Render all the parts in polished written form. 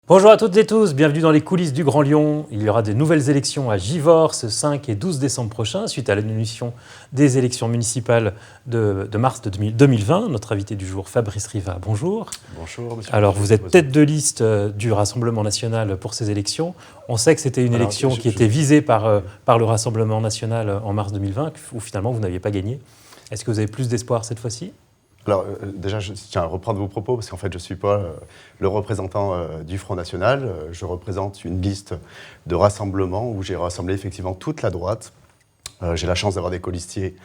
Bonjour à toutes et tous, bienvenue dans les coulisses du Grand Lyon. Il y aura des nouvelles élections à Givors ce 5 et 12 décembre prochain, suite à l'annulation des élections municipales de mars 2020. Notre invité du jour, Fabrice Riva, bonjour. Bonjour, monsieur. Alors, vous êtes tête de liste du Rassemblement national pour ces élections. On sait que c'était une élection qui était visée par le Rassemblement national en mars 2020, où finalement vous n'aviez pas gagné. Est-ce que vous avez plus d'espoir cette fois-ci ? Alors, déjà, je tiens à reprendre vos propos, parce qu'en fait, je ne suis pas le représentant du Front National. Je représente une liste de rassemblement où j'ai rassemblé effectivement toute la droite. J'ai la chance d'avoir des colistiers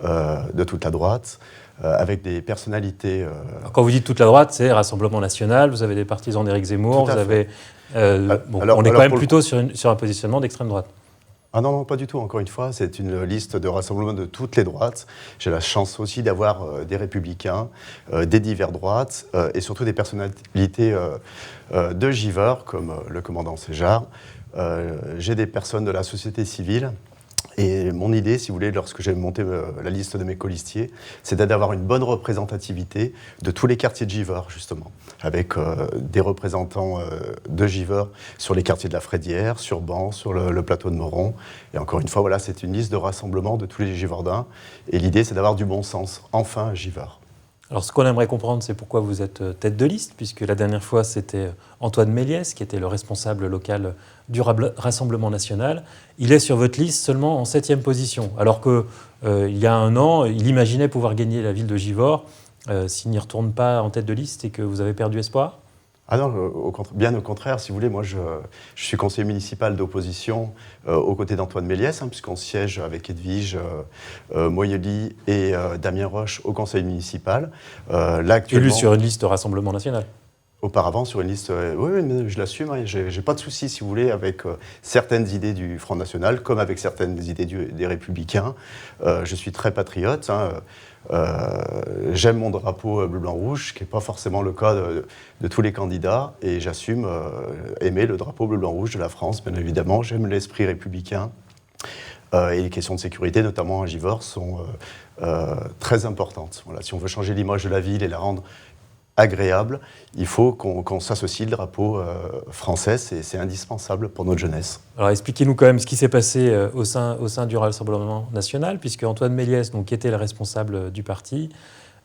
de toute la droite, avec des personnalités... Quand vous dites toute la droite, c'est Rassemblement national, vous avez des partisans d'Éric Zemmour, vous avez... on est quand même plutôt sur un positionnement d'extrême droite. Ah non, pas du tout, encore une fois, c'est une liste de rassemblement de toutes les droites. J'ai la chance aussi d'avoir des républicains, des divers droites, et surtout des personnalités de Givors, comme le commandant Séjar. J'ai des personnes de la société civile. Et mon idée, si vous voulez, lorsque j'ai monté la liste de mes colistiers, c'était d'avoir une bonne représentativité de tous les quartiers de Givors, justement, avec des représentants de Givors sur les quartiers de la Frédière, sur Ban, sur le plateau de Moron. Et encore une fois, voilà, c'est une liste de rassemblement de tous les Givordains. Et l'idée, c'est d'avoir du bon sens, enfin, à Givors. Alors, ce qu'on aimerait comprendre, c'est pourquoi vous êtes tête de liste, puisque la dernière fois, c'était Antoine Méliès, qui était le responsable local du Rassemblement national. Il est sur votre liste seulement en 7e position, alors qu'il y a un an, il imaginait pouvoir gagner la ville de Givors. S'il n'y retourne pas en tête de liste et que vous avez perdu espoir ? Ah non, bien au contraire, si vous voulez, moi je suis conseiller municipal d'opposition aux côtés d'Antoine Méliès, puisqu'on siège avec Edwige Moyeli et Damien Roche au conseil municipal. Là, actuellement, élu sur une liste Rassemblement national. Auparavant, sur une liste, oui, mais je l'assume, j'ai pas de souci, si vous voulez, avec certaines idées du Front National, comme avec certaines idées des Républicains. Je suis très patriote. J'aime mon drapeau bleu-blanc-rouge, ce qui n'est pas forcément le cas de tous les candidats, et j'assume aimer le drapeau bleu-blanc-rouge de la France, bien évidemment. J'aime l'esprit républicain, et les questions de sécurité, notamment à Givors, sont très importantes. Voilà, si on veut changer l'image de la ville et la rendre agréable, il faut qu'on s'associe le drapeau français, c'est indispensable pour notre jeunesse. Alors expliquez-nous quand même ce qui s'est passé au sein du Rassemblement national, puisque Antoine Méliès, donc, qui était le responsable du parti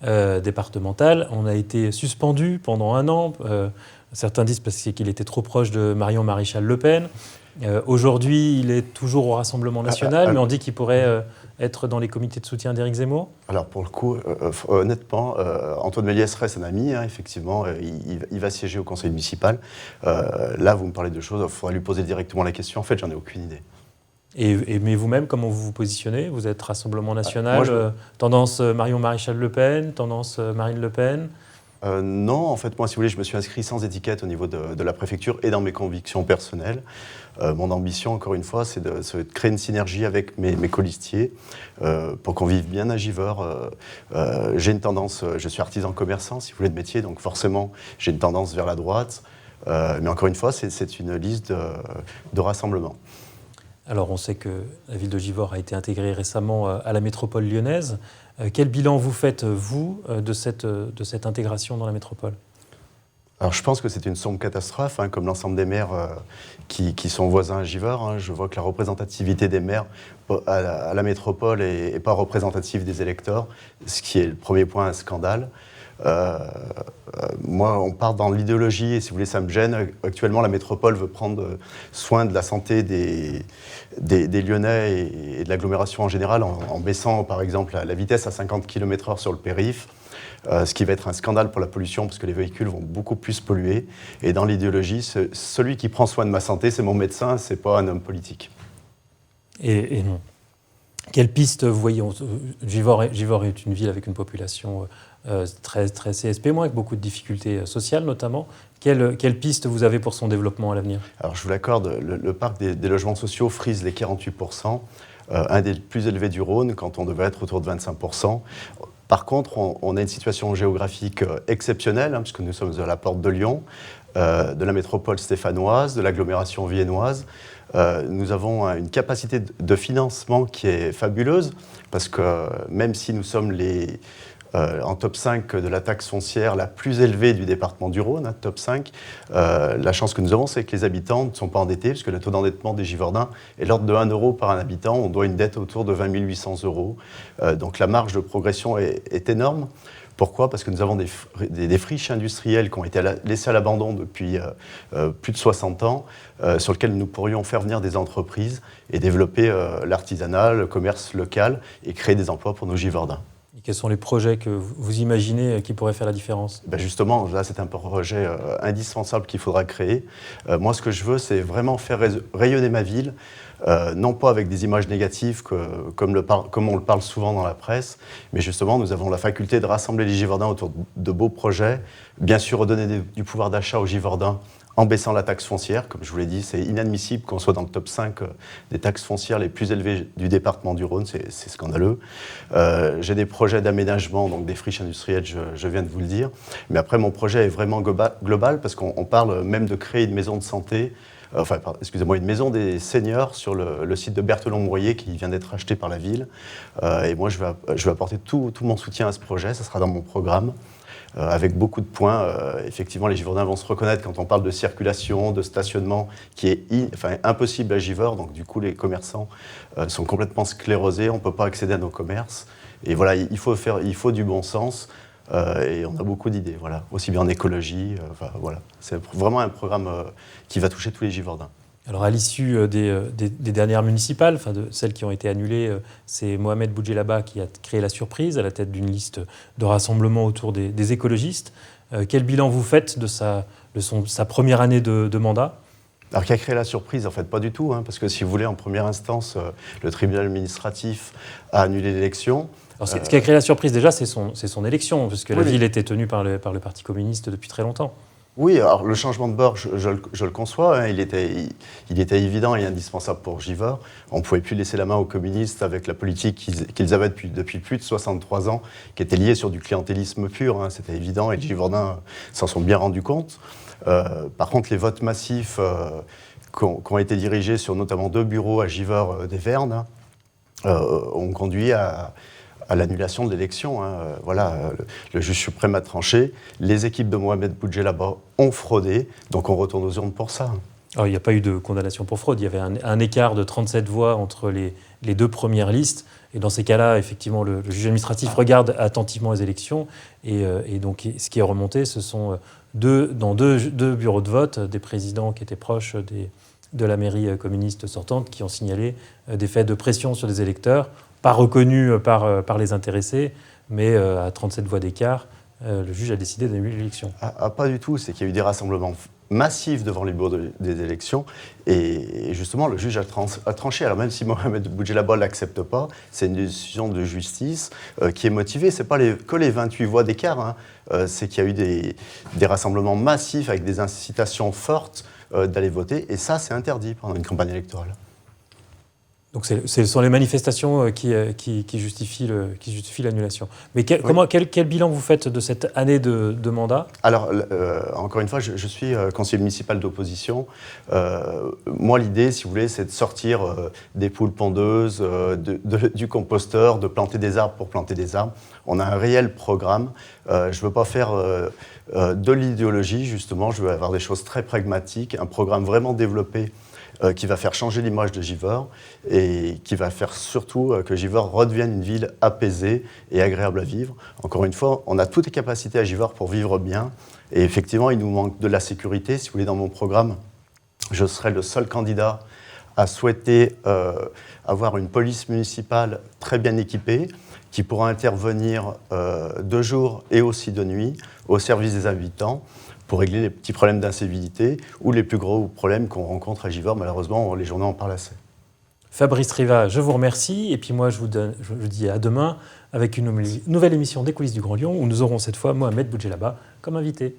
départemental, on a été suspendu pendant 1 an. Certains disent parce qu'il était trop proche de Marion Maréchal Le Pen. Aujourd'hui, il est toujours au Rassemblement national, mais on dit qu'il pourrait être dans les comités de soutien d'Éric Zemmour. Alors pour le coup, honnêtement, Antoine Méliès reste un ami, effectivement, il va siéger au conseil municipal. Là, vous me parlez de choses, il faudra lui poser directement la question. En fait, j'en ai aucune idée. Mais vous-même, comment vous vous positionnez ? Vous êtes Rassemblement national, tendance Marion Maréchal Le Pen, tendance Marine Le Pen ? Non, en fait, moi, si vous voulez, je me suis inscrit sans étiquette au niveau de la préfecture et dans mes convictions personnelles. Mon ambition, encore une fois, c'est de créer une synergie avec mes colistiers pour qu'on vive bien à Givors. J'ai une tendance, je suis artisan commerçant, si vous voulez, de métier, donc forcément, j'ai une tendance vers la droite. Mais encore une fois, c'est une liste de rassemblement. Alors, on sait que la ville de Givors a été intégrée récemment à la métropole lyonnaise. Quel bilan vous faites, vous, de cette intégration dans la métropole ? Alors, je pense que c'est une sombre catastrophe, comme l'ensemble des maires qui sont voisins à Givors. Je vois que la représentativité des maires à la métropole n'est pas représentative des électeurs, ce qui est le premier point, un scandale. Moi, on part dans l'idéologie et si vous voulez, ça me gêne. Actuellement, la métropole veut prendre soin de la santé des Lyonnais et de l'agglomération en général en baissant, par exemple, la vitesse à 50 km/h sur le périph'. Ce qui va être un scandale pour la pollution parce que les véhicules vont beaucoup plus polluer. Et dans l'idéologie, celui qui prend soin de ma santé, c'est mon médecin, c'est pas un homme politique. Et non. Quelle piste vous voyez ? Givors est une ville avec une population très CSP-, avec beaucoup de difficultés sociales notamment. Quelle piste vous avez pour son développement à l'avenir ? Alors je vous l'accorde, le parc des logements sociaux frise les 48%, un des plus élevés du Rhône quand on devrait être autour de 25%. Par contre, on a une situation géographique exceptionnelle, puisque nous sommes à la porte de Lyon, de la métropole stéphanoise, de l'agglomération viennoise. Nous avons une capacité de financement qui est fabuleuse, parce que même si nous sommes en top 5 de la taxe foncière la plus élevée du département du Rhône, hein, top 5. La chance que nous avons, c'est que les habitants ne sont pas endettés, puisque le taux d'endettement des Givordins est l'ordre de 1 euro par un habitant. On doit une dette autour de 20 800 euros. Donc la marge de progression est énorme. Pourquoi ? Parce que nous avons des friches industrielles qui ont été laissées à l'abandon depuis plus de 60 ans, sur lesquelles nous pourrions faire venir des entreprises et développer l'artisanat, le commerce local et créer des emplois pour nos Givordins. Et quels sont les projets que vous imaginez qui pourraient faire la différence ? Ben justement, là, c'est un projet indispensable qu'il faudra créer. Moi, ce que je veux, c'est vraiment faire rayonner ma ville, non pas avec des images négatives comme on le parle souvent dans la presse, mais justement, nous avons la faculté de rassembler les Givordins autour de beaux projets, bien sûr redonner du pouvoir d'achat aux Givordins en baissant la taxe foncière. Comme je vous l'ai dit, c'est inadmissible qu'on soit dans le top 5 des taxes foncières les plus élevées du département du Rhône, c'est scandaleux. J'ai des projets d'aménagement, donc des friches industrielles, je viens de vous le dire. Mais après, mon projet est vraiment global parce qu'on parle même de créer une maison de santé, une maison des seniors sur le site de Berthelon-Mourier qui vient d'être acheté par la ville. Et moi, je vais apporter tout mon soutien à ce projet, ça sera dans mon programme. Avec beaucoup de points. Effectivement, les Givordins vont se reconnaître quand on parle de circulation, de stationnement, qui est impossible à Givors. Donc, du coup, les commerçants sont complètement sclérosés. On ne peut pas accéder à nos commerces. Et voilà, il faut du bon sens. Et on a beaucoup d'idées, voilà. Aussi bien en écologie. Voilà. C'est vraiment un programme qui va toucher tous les Givordins. Alors, à l'issue des dernières municipales, de celles qui ont été annulées, c'est Mohamed Boudjelaba qui a créé la surprise à la tête d'une liste de rassemblement autour des écologistes. Quel bilan vous faites de sa première année de mandat ? Alors, qui a créé la surprise ? En fait, pas du tout, hein, parce que si vous voulez, en première instance, le tribunal administratif a annulé l'élection. Alors, ce qui a créé la surprise, déjà, c'est son élection, puisque la ville était tenue par le Parti communiste depuis très longtemps. Oui, alors le changement de bord, je le conçois, hein, il était évident et indispensable pour Givors. On ne pouvait plus laisser la main aux communistes avec la politique qu'ils avaient depuis plus de 63 ans, qui était liée sur du clientélisme pur, hein, c'était évident, et les Givordins s'en sont bien rendus compte. Par contre, les votes massifs qui ont été dirigés sur notamment 2 bureaux à Givors des Vernes ont conduit à l'annulation de l'élection. Hein. Voilà, le juge suprême a tranché. Les équipes de Mohamed Boudjelaba ont fraudé, donc on retourne aux urnes pour ça. Alors, il n'y a pas eu de condamnation pour fraude. Il y avait un écart de 37 voix entre les 2 premières listes. Et dans ces cas-là, effectivement, le juge administratif regarde attentivement les élections. Et donc, ce qui est remonté, ce sont dans deux bureaux de vote, des présidents qui étaient proches de la mairie communiste sortante qui ont signalé des faits de pression sur des électeurs, pas reconnus par les intéressés, mais à 37 voix d'écart, le juge a décidé d'annuler l'élection. Pas du tout, c'est qu'il y a eu des rassemblements massifs devant les bureaux des élections, et justement le juge a tranché. Alors même si Mohamed Boudjelaba ne l'accepte pas, c'est une décision de justice qui est motivée. Ce n'est pas que les 28 voix d'écart, hein, c'est qu'il y a eu des rassemblements massifs avec des incitations fortes d'aller voter, et ça c'est interdit pendant une campagne électorale. Donc ce sont les manifestations qui justifient l'annulation. Mais quel bilan vous faites de cette année de mandat ? Alors, encore une fois, je suis conseiller municipal d'opposition. Moi, l'idée, si vous voulez, c'est de sortir des poules pondeuses, du composteur, de planter des arbres pour planter des arbres. On a un réel programme. Je ne veux pas faire de l'idéologie, justement. Je veux avoir des choses très pragmatiques, un programme vraiment développé qui va faire changer l'image de Givors et qui va faire surtout que Givors redevienne une ville apaisée et agréable à vivre. Encore une fois, on a toutes les capacités à Givors pour vivre bien. Et effectivement, il nous manque de la sécurité. Si vous voulez, dans mon programme, je serai le seul candidat à souhaiter avoir une police municipale très bien équipée qui pourra intervenir de jour et aussi de nuit au service des habitants, pour régler les petits problèmes d'incivilité ou les plus gros problèmes qu'on rencontre à Givors. Malheureusement, les journaux en parlent assez. Fabrice Riva, je vous remercie. Et puis moi, je vous dis à demain avec une nouvelle émission des coulisses du Grand Lyon où nous aurons cette fois Mohamed Boudjelaba comme invité.